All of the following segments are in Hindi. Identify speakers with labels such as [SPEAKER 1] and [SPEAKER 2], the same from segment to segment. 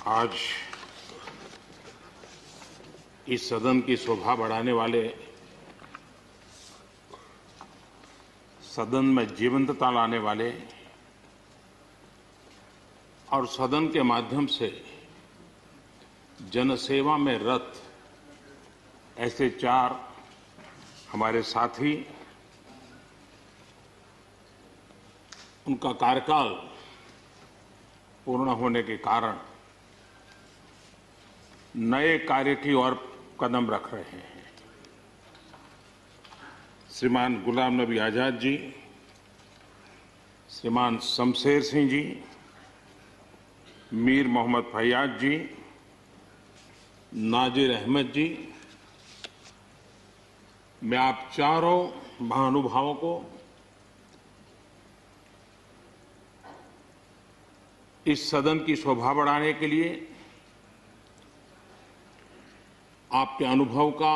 [SPEAKER 1] आज इस सदन की शोभा बढ़ाने वाले, सदन में जीवंतता लाने वाले और सदन के माध्यम से जनसेवा में रत ऐसे चार हमारे साथी, उनका कार्यकाल पूर्ण होने के कारण नए कार्य की ओर कदम रख रहे हैं। श्रीमान गुलाम नबी आजाद जी, श्रीमान शमशेर सिंह जी, मीर मोहम्मद फैयाज जी, नाजिर अहमद जी, मैं आप चारों महानुभावों को इस सदन की शोभा बढ़ाने के लिए, आपके अनुभव का,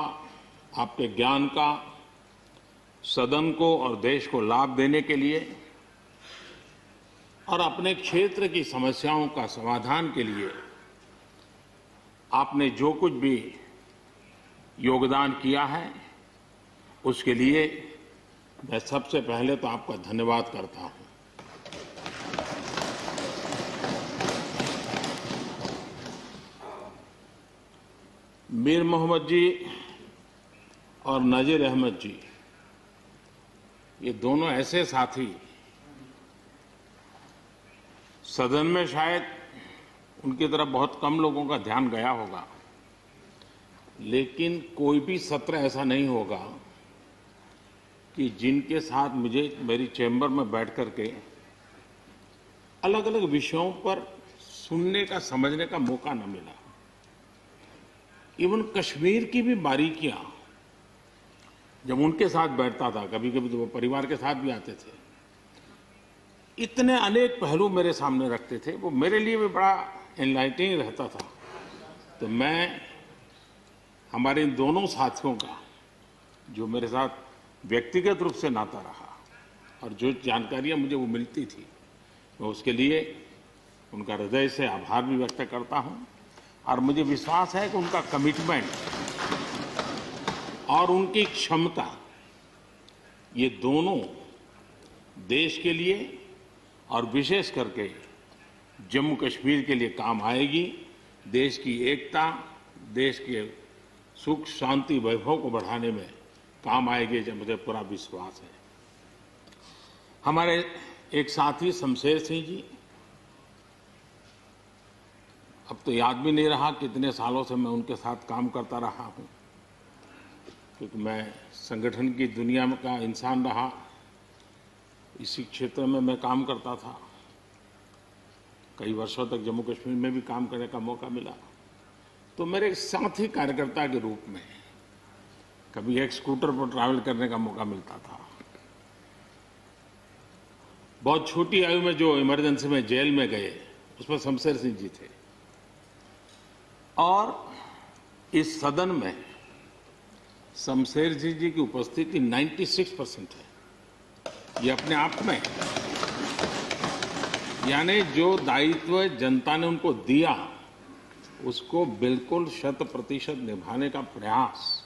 [SPEAKER 1] आपके ज्ञान का सदन को और देश को लाभ देने के लिए और अपने क्षेत्र की समस्याओं का समाधान के लिए आपने जो कुछ भी योगदान किया है, उसके लिए मैं सबसे पहले तो आपका धन्यवाद करता हूं। मीर मोहम्मद जी और नाजिर अहमद जी, ये दोनों ऐसे साथी, सदन में शायद उनकी तरफ बहुत कम लोगों का ध्यान गया होगा, लेकिन कोई भी सत्र ऐसा नहीं होगा कि जिनके साथ मुझे मेरी चैम्बर में बैठ करके अलग अलग विषयों पर सुनने का, समझने का मौका न मिला। इवन कश्मीर की भी बारीकियां जब उनके साथ बैठता था, कभी कभी तो वो परिवार के साथ भी आते थे, इतने अनेक पहलू मेरे सामने रखते थे, वो मेरे लिए भी बड़ा एनलाइटनिंग रहता था। तो मैं हमारे इन दोनों साथियों का, जो मेरे साथ व्यक्तिगत रूप से नाता रहा और जो जानकारियां मुझे वो मिलती थी, मैं उसके लिए उनका हृदय से आभार भी व्यक्त करता हूं। और मुझे विश्वास है कि उनका कमिटमेंट और उनकी क्षमता, ये दोनों देश के लिए और विशेष करके जम्मू कश्मीर के लिए काम आएगी। देश की एकता, देश के सुख शांति वैभव को बढ़ाने में काम आएगी, जब मुझे पूरा विश्वास है। हमारे एक साथी शमशेर सिंह जी, अब तो याद भी नहीं रहा कितने सालों से मैं उनके साथ काम करता रहा हूं, क्योंकि मैं संगठन की दुनिया में का इंसान रहा, इसी क्षेत्र में मैं काम करता था। कई वर्षों तक जम्मू कश्मीर में भी काम करने का मौका मिला। तो मेरे साथी कार्यकर्ता के रूप में कभी एक स्कूटर पर ट्रैवल करने का मौका मिलता था। बहुत छोटी आयु में जो इमरजेंसी में जेल में गए, उसमें शमशेर सिंह जी थे। और इस सदन में शमशेर सिंह जी की उपस्थिति 96% है। ये अपने आप में, यानी जो दायित्व जनता ने उनको दिया, उसको बिल्कुल 100% निभाने का प्रयास।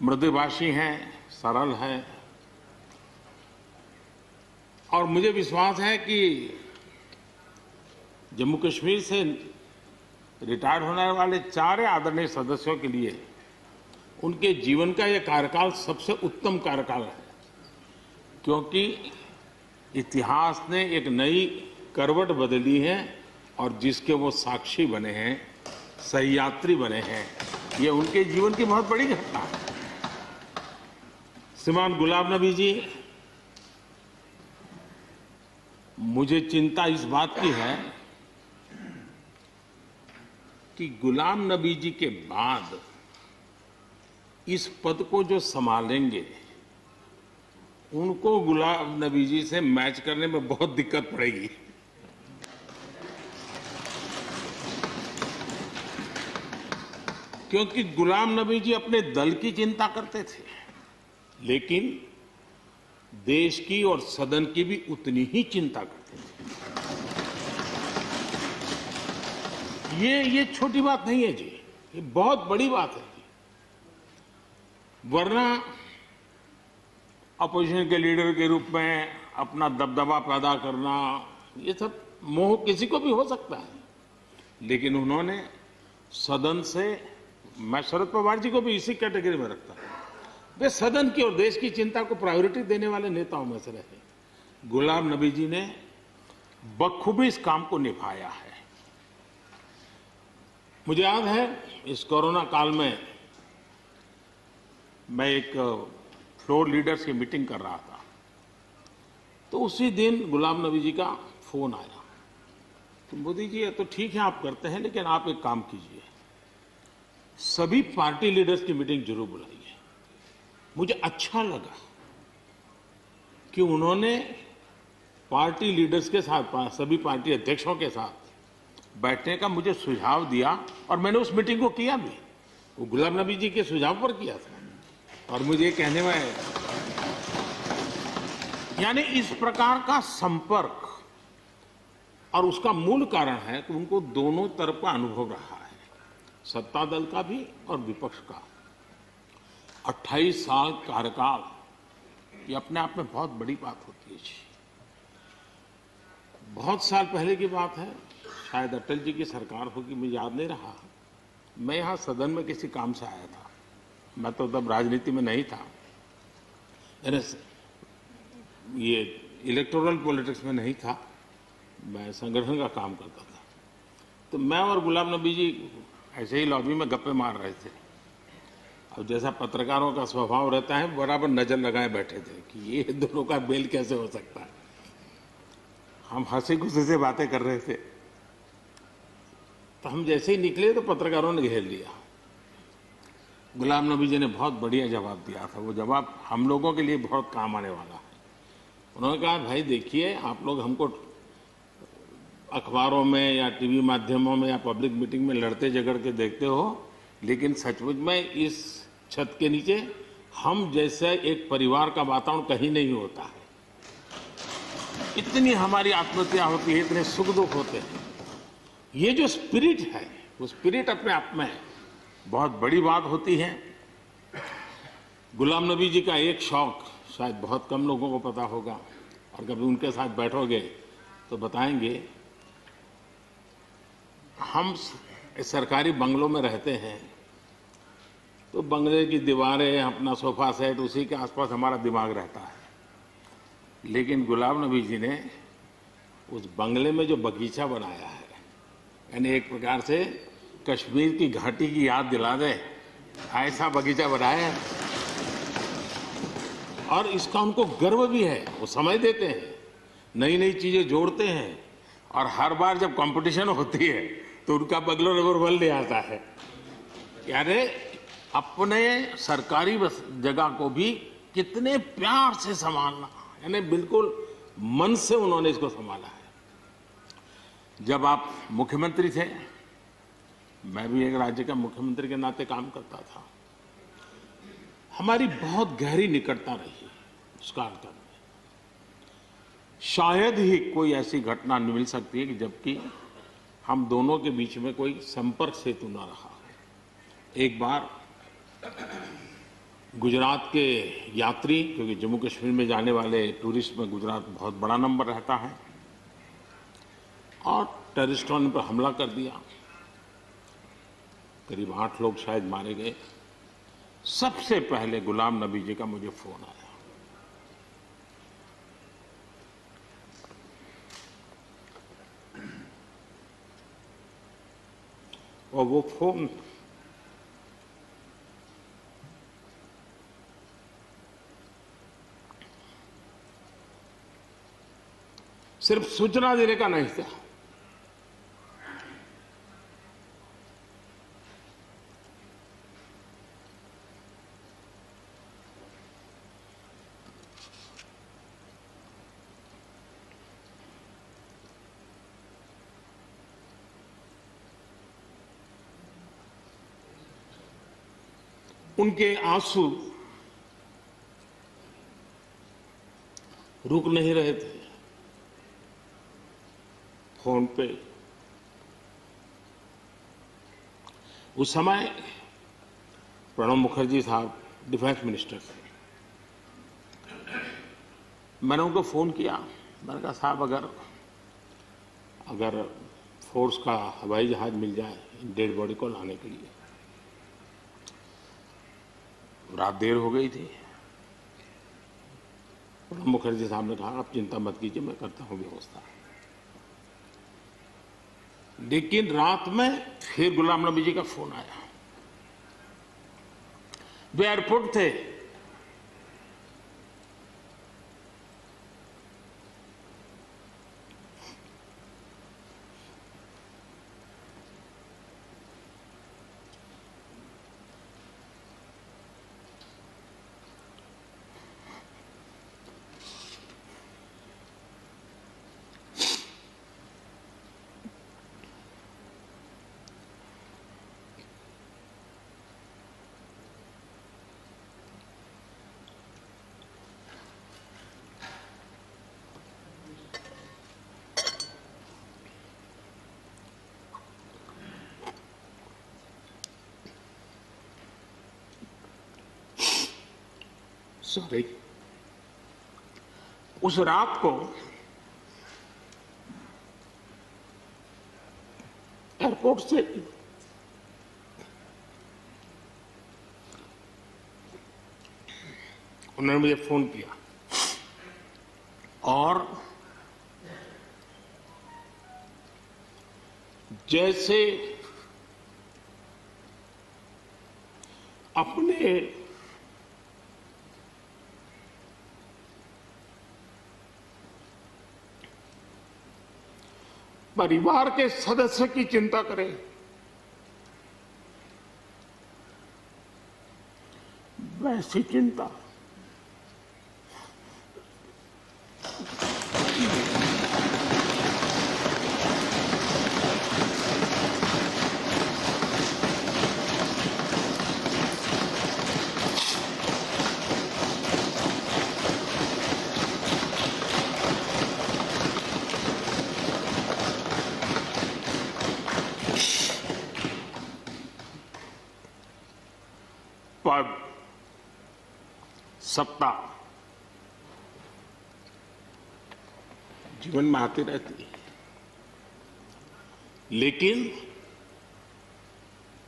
[SPEAKER 1] मृदुभाषी हैं, सरल हैं, और मुझे विश्वास है कि जम्मू कश्मीर से रिटायर होने वाले चारे आदरणीय सदस्यों के लिए उनके जीवन का यह कार्यकाल सबसे उत्तम कार्यकाल है, क्योंकि इतिहास ने एक नई करवट बदली है और जिसके वो साक्षी बने हैं, सहयात्री बने हैं। ये उनके जीवन की बहुत बड़ी घटना है। श्रीमान गुलाम नबी जी, मुझे चिंता इस बात की है कि गुलाम नबी जी के बाद इस पद को जो संभालेंगे, उनको गुलाम नबी जी से मैच करने में बहुत दिक्कत पड़ेगी। क्योंकि गुलाम नबी जी अपने दल की चिंता करते थे, लेकिन देश की और सदन की भी उतनी ही चिंता करते थे। ये छोटी बात नहीं है जी, ये बहुत बड़ी बात है जी। वरना अपोजिशन के लीडर के रूप में अपना दबदबा पैदा करना, ये सब मोह किसी को भी हो सकता है, लेकिन उन्होंने सदन से, मैं शरद पवार जी को भी इसी कैटेगरी में रखता हूं, वे सदन की और देश की चिंता को प्रायोरिटी देने वाले नेताओं में से रहे। गुलाम नबी जी ने बखूबी इस काम को निभाया है। मुझे याद है इस कोरोना काल में मैं एक फ्लोर लीडर्स की मीटिंग कर रहा था, तो उसी दिन गुलाम नबी जी का फोन आया। तो मोदी जी, ये तो ठीक है आप करते हैं, लेकिन आप एक काम कीजिए, सभी पार्टी लीडर्स की मीटिंग जरूर बुलाइए। मुझे अच्छा लगा कि उन्होंने पार्टी लीडर्स के साथ, सभी पार्टी अध्यक्षों के साथ बैठने का मुझे सुझाव दिया, और मैंने उस मीटिंग को किया भी। वो गुलाम नबी जी के सुझाव पर किया था, और मुझे ये कहने में, यानी इस प्रकार का संपर्क, और उसका मूल कारण है कि उनको दोनों तरफ का अनुभव रहा है, सत्ता दल का भी और विपक्ष का। 28 साल कार्यकाल, ये अपने आप में बहुत बड़ी बात होती है जी। बहुत साल पहले की बात है, शायद अटल जी की सरकार होगी, मुझे याद नहीं रहा। मैं यहां सदन में किसी काम से आया था, मैं तो तब राजनीति में नहीं था, ये इलेक्टोरल पॉलिटिक्स में नहीं था, मैं संगठन का काम करता था। तो मैं और गुलाम नबी जी ऐसे ही लॉबी में गप्पे मार रहे थे, और जैसा पत्रकारों का स्वभाव रहता है, बराबर नजर लगाए बैठे थे कि ये दोनों का मेल कैसे हो सकता है। हम हंसी खुशी से बातें कर रहे थे, तो हम जैसे ही निकले तो पत्रकारों ने घेर लिया। गुलाम नबी जी ने बहुत बढ़िया जवाब दिया था, वो जवाब हम लोगों के लिए बहुत काम आने वाला है। उन्होंने कहा, भाई देखिए, आप लोग हमको अखबारों में या टीवी माध्यमों में या पब्लिक मीटिंग में लड़ते झगड़ के देखते हो, लेकिन सचमुच में इस छत के नीचे हम जैसे एक परिवार का वातावरण कहीं नहीं होता है। इतनी हमारी आत्महत्या होती है, इतने सुख दुख होते हैं। ये जो स्पिरिट है, वो स्पिरिट अपने आप में बहुत बड़ी बात होती है। गुलाम नबी जी का एक शौक शायद बहुत कम लोगों को पता होगा, और कभी उनके साथ बैठोगे तो बताएंगे। हम सरकारी बंगलों में रहते हैं, तो बंगले की दीवारें, अपना सोफा सेट, उसी के आसपास हमारा दिमाग रहता है। लेकिन गुलाम नबी जी ने उस बंगले में जो बगीचा बनाया है, यानी एक प्रकार से कश्मीर की घाटी की याद दिला दे, ऐसा बगीचा बनाया है। और इसका उनको गर्व भी है, वो समय देते हैं, नई नई चीजें जोड़ते हैं, और हर बार जब कंपटीशन होती है तो उनका बंगला नंबर 1 ले आता है। यानी अपने सरकारी जगह को भी कितने प्यार से संभालना, यानी बिल्कुल मन से उन्होंने इसको संभाला है। जब आप मुख्यमंत्री थे, मैं भी एक राज्य का मुख्यमंत्री के नाते काम करता था, हमारी बहुत गहरी निकटता रही उस कालखंड में। शायद ही कोई ऐसी घटना मिल सकती है कि जबकि हम दोनों के बीच में कोई संपर्क सेतु न रहा हो। एक बार गुजरात के यात्री, क्योंकि जम्मू कश्मीर में जाने वाले टूरिस्ट में गुजरात बहुत बड़ा नंबर रहता है, और टेररिस्टों ने पर हमला कर दिया, करीब 8 लोग शायद मारे गए। सबसे पहले गुलाम नबी जी का मुझे फोन आया। और वो फोन सिर्फ सूचना देने का नहीं था, उनके आंसू रुक नहीं रहे थे। फोन पे उस समय प्रणब मुखर्जी साहब डिफेंस मिनिस्टर थे। मैंने उनको फोन किया, मैंने कहा साहब अगर फोर्स का हवाई जहाज मिल जाए डेड बॉडी को लाने के लिए। रात देर हो गई थी। प्रणब मुखर्जी साहब ने कहा आप चिंता मत कीजिए, मैं करता हूं व्यवस्था। लेकिन रात में फिर गुलाम नबी जी का फोन आया। वे एयरपोर्ट थे। सॉरी, उस रात को एयरपोर्ट से उन्होंने मुझे फोन किया और जैसे अपने परिवार के सदस्य की चिंता करें, वैसी चिंता पद, सत्ता जीवन में आती रहती है, लेकिन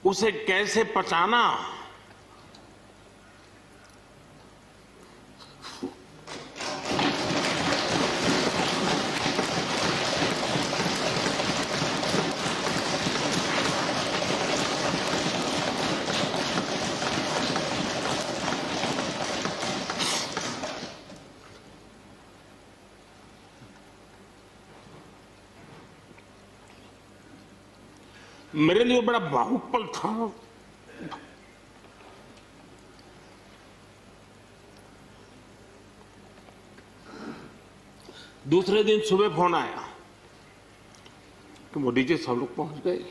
[SPEAKER 1] उसे कैसे पचाना, मेरे लिए बड़ा भावुक पल था। दूसरे दिन सुबह फोन आया कि मोदी जी सब लोग पहुंच गए।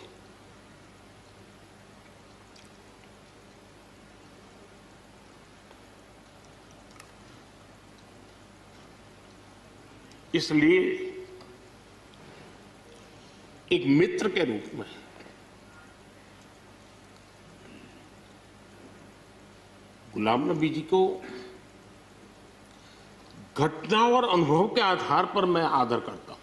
[SPEAKER 1] इसलिए एक मित्र के रूप में गुलाम नबी जी को घटना और अनुभव के आधार पर मैं आदर करता हूं।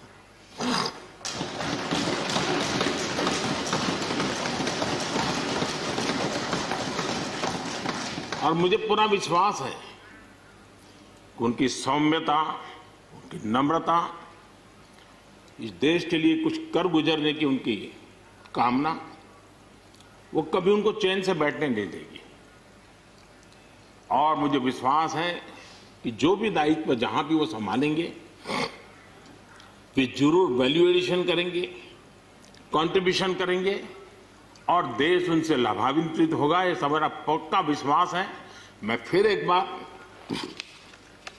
[SPEAKER 1] और मुझे पूरा विश्वास है कि उनकी सौम्यता, उनकी नम्रता, इस देश के लिए कुछ कर गुजरने की उनकी कामना, वो कभी उनको चैन से बैठने नहीं देगी। और मुझे विश्वास है कि जो भी दायित्व जहां भी वो संभालेंगे, वे जरूर वैल्यू एडिशन करेंगे, कंट्रीब्यूशन करेंगे और देश उनसे लाभान्वित होगा। ये मेरा पक्का विश्वास है। मैं फिर एक बार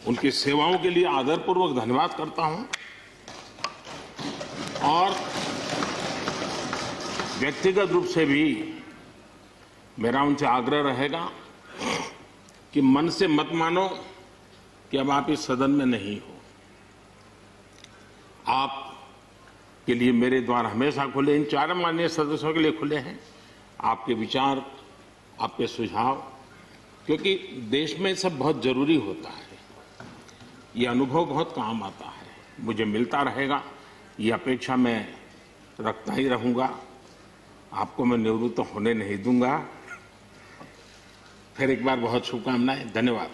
[SPEAKER 1] उनकी सेवाओं के लिए आदरपूर्वक धन्यवाद करता हूं और व्यक्तिगत रूप से भी मेरा उनसे आग्रह रहेगा कि मन से मत मानो कि अब आप इस सदन में नहीं हो। आप के लिए मेरे द्वार हमेशा खुले, इन चारों माननीय सदस्यों के लिए खुले हैं। आपके विचार, आपके सुझाव, क्योंकि देश में सब बहुत जरूरी होता है। ये अनुभव बहुत काम आता है, मुझे मिलता रहेगा, ये अपेक्षा मैं रखता ही रहूंगा। आपको मैं निवृत्त होने नहीं दूंगा। फिर एक बार बहुत शुभकामनाएं, धन्यवाद।